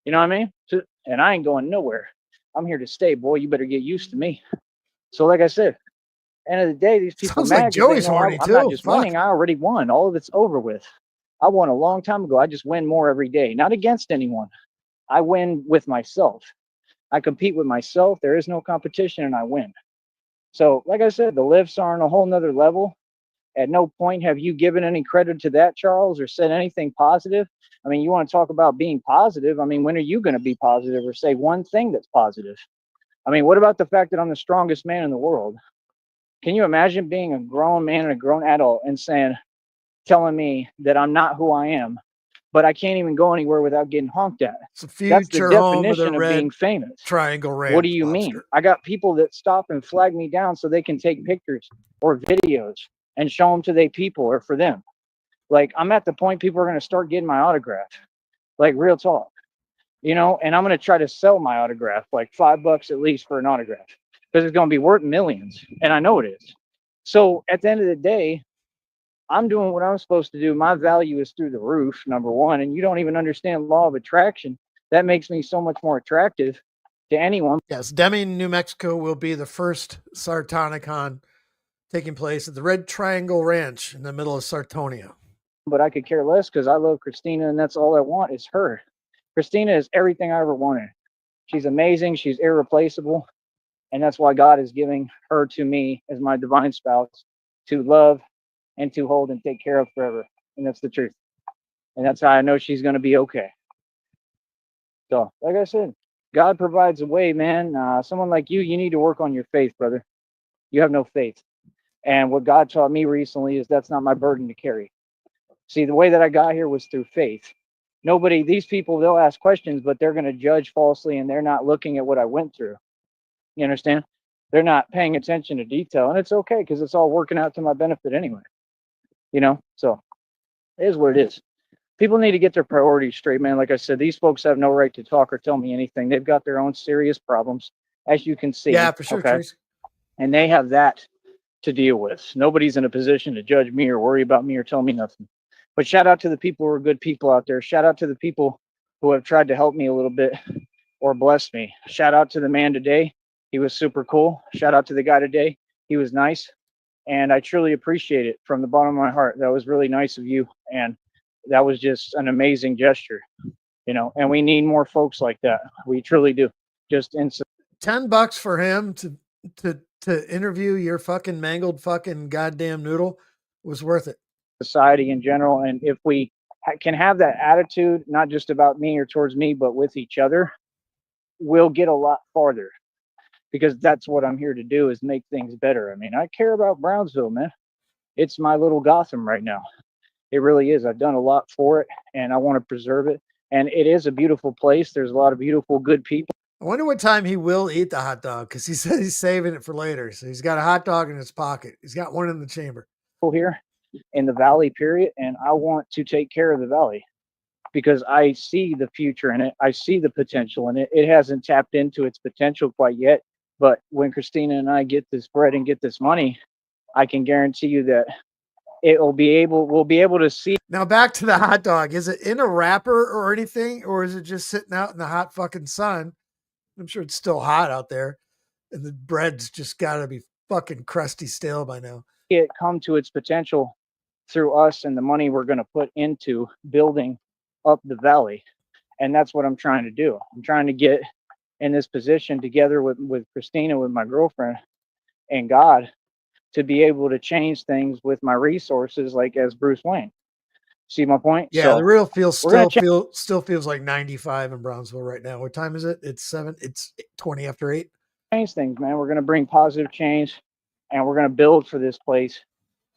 You know what I mean? And I ain't going nowhere. I'm here to stay, boy. You better get used to me. So like I said, end of the day, these people sounds like Joey's horny I'm too. not just winning. I already won. All of it's over with. I won a long time ago. I just win more every day, not against anyone. I win with myself. I compete with myself. There is no competition, and I win. So, like I said, the lifts are on a whole nother level. At no point have you given any credit to that, Charles, or said anything positive. I mean, you want to talk about being positive. I mean, when are you going to be positive or say one thing that's positive? I mean, what about the fact that I'm the strongest man in the world? Can you imagine being a grown man and a grown adult and telling me that I'm not who I am, but I can't even go anywhere without getting honked at? It's a That's the future home of the definition of being Red famous. Triangle What do Ranch you mean? lobster. I got people that stop and flag me down so they can take pictures or videos and show them to their people or for them. Like, I'm at the point people are going to start getting my autograph, like real talk, you know, and I'm going to try to sell my autograph, like $5 at least for an autograph, because it's going to be worth millions. And I know it is. So at the end of the day, I'm doing what I'm supposed to do. My value is through the roof, number one. And you don't even understand law of attraction. That makes me so much more attractive to anyone. Yes, Deming, New Mexico will be the first Sartonicon taking place at the Red Triangle Ranch in the middle of Sartonia. But I could care less because I love Christina, and that's all I want is her. Christina is everything I ever wanted. She's amazing. She's irreplaceable. And that's why God is giving her to me as my divine spouse to love and to hold and take care of forever. And that's the truth. And that's how I know she's going to be okay. So, like I said, God provides a way, man. Someone like you need to work on your faith, brother. You have no faith. And what God taught me recently is that's not my burden to carry. See, the way that I got here was through faith. These people, they'll ask questions, but they're going to judge falsely, and they're not looking at what I went through. You understand? They're not paying attention to detail, and it's okay because it's all working out to my benefit anyway. You know, so it is what it is. People need to get their priorities straight, man. Like I said, these folks have no right to talk or tell me anything. They've got their own serious problems, as you can see. Yeah, for sure, okay? Trace. And they have that to deal with. Nobody's in a position to judge me or worry about me or tell me nothing. But shout out to the people who are good people out there. Shout out to the people who have tried to help me a little bit or bless me. Shout out to the man today. He was super cool. Shout out to the guy today. He was nice. And I truly appreciate it from the bottom of my heart. That was really nice of you. And that was just an amazing gesture, you know, and we need more folks like that. We truly do. Just in $10 for him to interview your fucking mangled fucking goddamn noodle was worth it. Society in general. And if we can have that attitude, not just about me or towards me, but with each other, we'll get a lot farther, because that's what I'm here to do, is make things better. I mean, I care about Brownsville, man. It's my little Gotham right now. It really is. I've done a lot for it, and I want to preserve it. And it is a beautiful place. There's a lot of beautiful, good people. I wonder what time he will eat the hot dog, because he said he's saving it for later. So he's got a hot dog in his pocket. He's got one in the chamber. Here in the valley, period. And I want to take care of the valley because I see the future in it. I see the potential in it. It hasn't tapped into its potential quite yet. But when Christina and I get this bread and get this money, I can guarantee you that we'll be able to see. Now back to the hot dog. Is it in a wrapper or anything, or is it just sitting out in the hot fucking sun? I'm sure it's still hot out there, and the bread's just got to be fucking crusty stale by now. It come to its potential through us and the money we're going to put into building up the valley. And that's what I'm trying to do. I'm trying to get in this position together with Christina, with my girlfriend, and God, to be able to change things with my resources, like as Bruce Wayne. See my point? Yeah, so the real feel still feels like 95 in Brownsville right now. What time is it? It's 20 after 8. Change things, man. We're going to bring positive change, and we're going to build for this place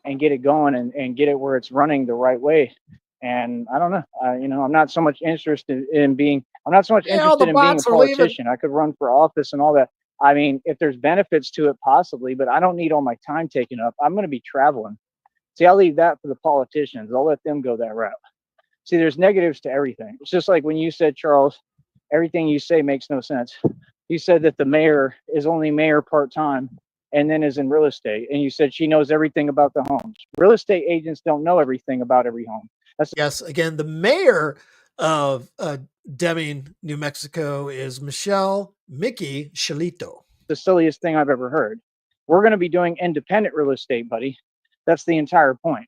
and get it going and get it where it's running the right way. And I don't know, I'm not so much interested in being a politician. I could run for office and all that. I mean, if there's benefits to it, possibly, but I don't need all my time taken up. I'm going to be traveling. See, I'll leave that for the politicians. I'll let them go that route. See, there's negatives to everything. It's just like when you said, Charles, everything you say makes no sense. You said that the mayor is only mayor part-time and then is in real estate. And you said she knows everything about the homes. Real estate agents don't know everything about every home. Yes, again, the mayor of Deming, New Mexico is Mickey Shalito. The silliest thing I've ever heard. We're going to be doing independent real estate, buddy. That's the entire point.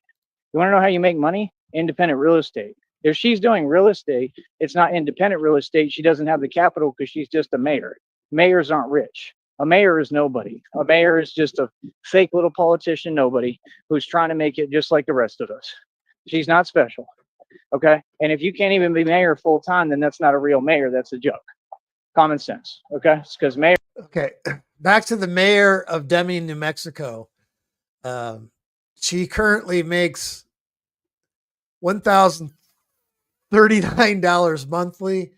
You want to know how you make money? independent real estate. If she's doing real estate, it's not independent real estate. She doesn't have the capital because she's just a mayor. Mayors aren't rich. A mayor is nobody. A mayor is just a fake little politician, nobody, who's trying to make it just like the rest of us. She's not special. Okay. And if you can't even be mayor full time, then that's not a real mayor. That's a joke. Common sense. Okay. It's because mayor. Okay. Back to the mayor of Deming, New Mexico. She currently makes $1,039 monthly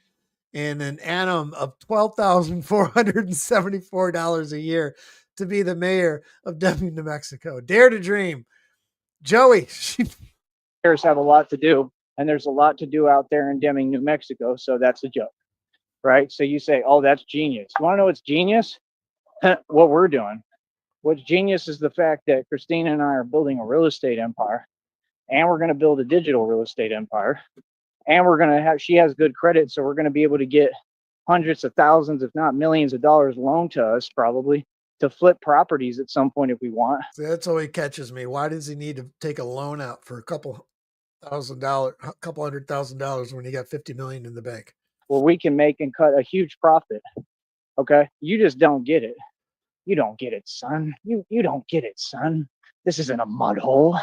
and an annum of $12,474 a year to be the mayor of Deming, New Mexico. Dare to dream. Joey. Mayors have a lot to do, and there's a lot to do out there in Deming, New Mexico. So that's a joke, right? So you say, oh, that's genius. You want to know what's genius? What we're doing. What's genius is the fact that Christina and I are building a real estate empire, and we're going to build a digital real estate empire, and we're going to have, she has good credit, so we're going to be able to get hundreds of thousands, if not millions of dollars loaned to us probably to flip properties at some point if we want. See, that's always catches me. Why does he need to take a loan out for a couple $100,000 when he got 50 million in the bank? Well, we can make and cut a huge profit. Okay. You just don't get it. You don't get it, son. You don't get it, son. This isn't a mud hole.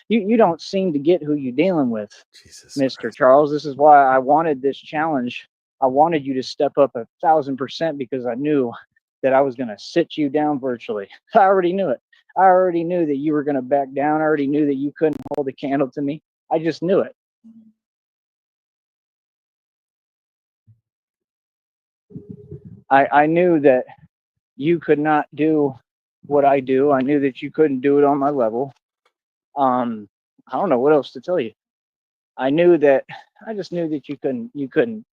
You don't seem to get who you're dealing with, Jesus Mr. Christ. Charles. This is why I wanted this challenge. I wanted you to step up 1,000% because I knew that I was going to sit you down virtually. I already knew it. I already knew that you were going to back down. I already knew that you couldn't hold a candle to me. I just knew it. I knew that you could not do what I do. I knew that you couldn't do it on my level. I don't know what else to tell you. I just knew that you couldn't, you couldn't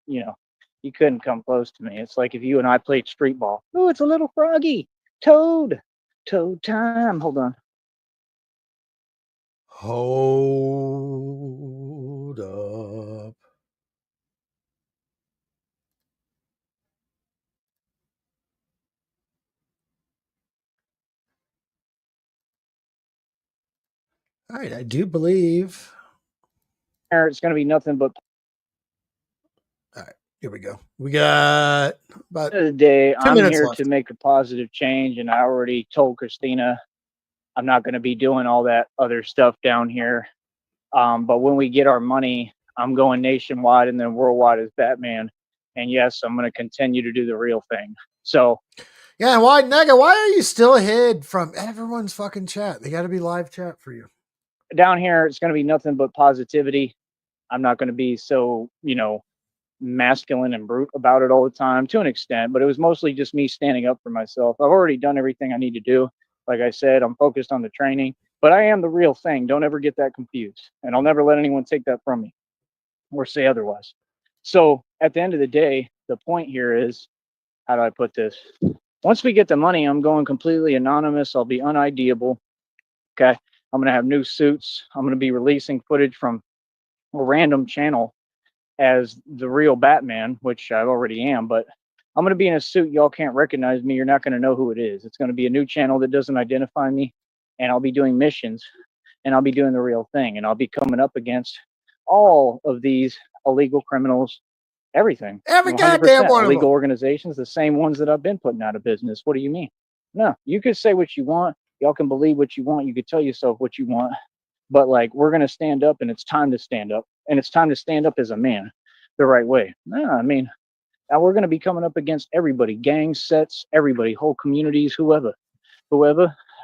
come close to me. It's like if you and I played street ball. Oh, it's a little froggy. Toad time. Hold on. Hold up. All right, I do believe. It's going to be nothing but. All right, here we go. We got about End of the day, I'm here left to make a positive change, and I already told Christina I'm not going to be doing all that other stuff down here. But when we get our money, I'm going nationwide and then worldwide as Batman. And yes, I'm going to continue to do the real thing. So, yeah, why, Nega? Why are you still hid from everyone's fucking chat? They got to be live chat for you. Down here, it's going to be nothing but positivity. I'm not going to be so, masculine and brute about it all the time to an extent, but it was mostly just me standing up for myself. I've already done everything I need to do. Like I said, I'm focused on the training, but I am the real thing. Don't ever get that confused. And I'll never let anyone take that from me or say otherwise. So at the end of the day, the point here is, how do I put this? Once we get the money, I'm going completely anonymous. I'll be unideable. Okay. I'm going to have new suits. I'm going to be releasing footage from a random channel as the real Batman, which I already am, but I'm going to be in a suit. Y'all can't recognize me. You're not going to know who it is. It's going to be a new channel that doesn't identify me, and I'll be doing missions, and I'll be doing the real thing, and I'll be coming up against all of these illegal criminals, everything. Every goddamn one of illegal them. Organizations, the same ones that I've been putting out of business. What do you mean? No, you could say what you want. Y'all can believe what you want. You could tell yourself what you want, but like, we're going to stand up, and it's time to stand up, and it's time to stand up as a man the right way. No, I mean, now we're going to be coming up against everybody, gangs, sets, everybody, whole communities, whoever,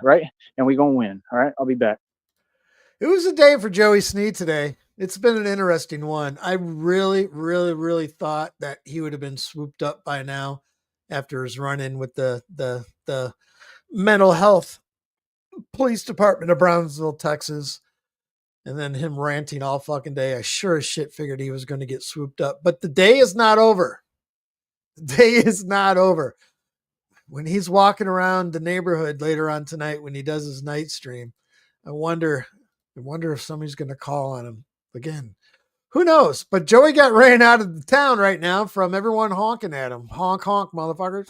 right? And we're going to win. All right. I'll be back. It was a day for Joey Sneed today. It's been an interesting one. I really, really, really thought that he would have been swooped up by now after his run-in with the mental health police department of Brownsville, Texas. And then him ranting all fucking day. I sure as shit figured he was going to get swooped up. But the day is not over. The day is not over. When he's walking around the neighborhood later on tonight, when he does his night stream, I wonder if somebody's going to call on him again. Who knows? But Joey got ran out of the town right now from everyone honking at him. Honk, honk, motherfuckers.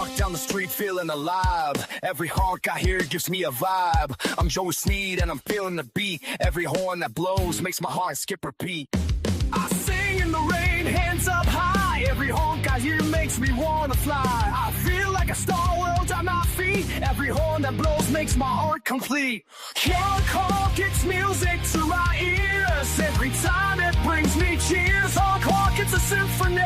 walk down the street feeling alive. Every honk I hear gives me a vibe. I'm Joey Sneed and I'm feeling the beat. Every horn that blows makes my heart skip a beat. I sing in the rain, hands up high. Every honk I hear makes me wanna fly. I feel like a star world at my feet. Every horn that blows makes my heart complete. Honk, honk, it's music to my ears. Every time it brings me cheers. Honk, honk, it's a symphony.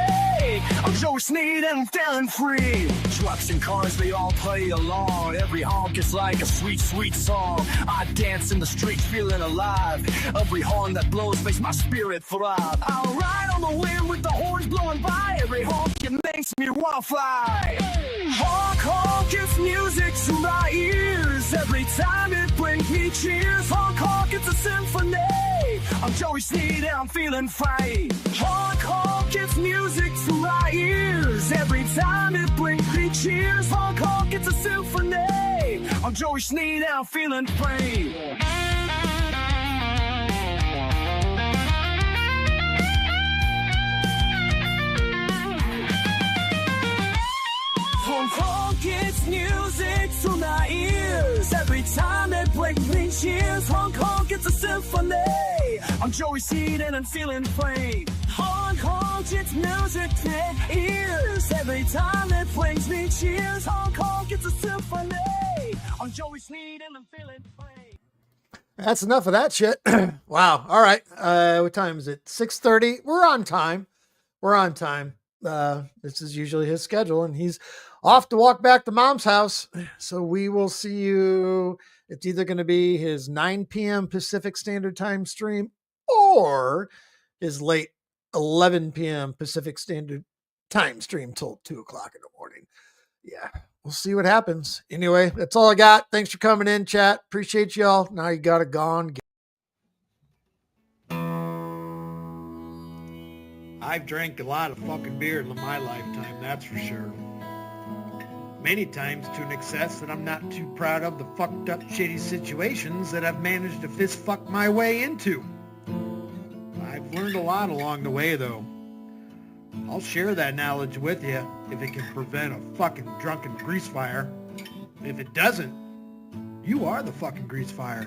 I'm Joey Sneed and I'm feeling free. Trucks and cars, they all play along. Every honk is like a sweet, sweet song. I dance in the streets feeling alive. Every horn that blows makes my spirit thrive. I'll ride on the wind with the horns blowing by. Every honk, it makes me wanna fly. Honk, honk, it's music to my ears. Every time it brings me cheers. Honk, honk, it's a symphony. I'm Joey Sneed and I'm feeling free. Honk, honk, it's music to my ears. Every time it brings me cheers. Honk, honk, it's a symphony. I'm Joey Sneed and I'm feeling free. Honk, honk, it's music to my ears. Every time it brings me cheers. Honk, honk, it's a symphony. I'm Joey Sneed and I'm feeling free. Honk, honk, it's music to my ears. Every time it brings me cheers. Honk, honk, it's a symphony. I'm Joey Sneed and I'm feeling free. That's enough of that shit. Wow. All right. What time is it? 6:30. We're on time. We're on time. This is usually his schedule, and he's off to walk back to mom's house. So we will see you. It's either going to be his 9 p.m. Pacific Standard Time stream or his late 11 p.m. Pacific Standard Time stream till 2 o'clock in the morning. Yeah, we'll see what happens. Anyway, that's all I got. Thanks for coming in, chat. Appreciate y'all. Now you got it gone. I've drank a lot of fucking beer in my lifetime, that's for sure. Many times to an excess that I'm not too proud of the fucked up shitty situations that I've managed to fist fuck my way into. I've learned a lot along the way though. I'll share that knowledge with you if it can prevent a fucking drunken grease fire. If it doesn't, you are the fucking grease fire.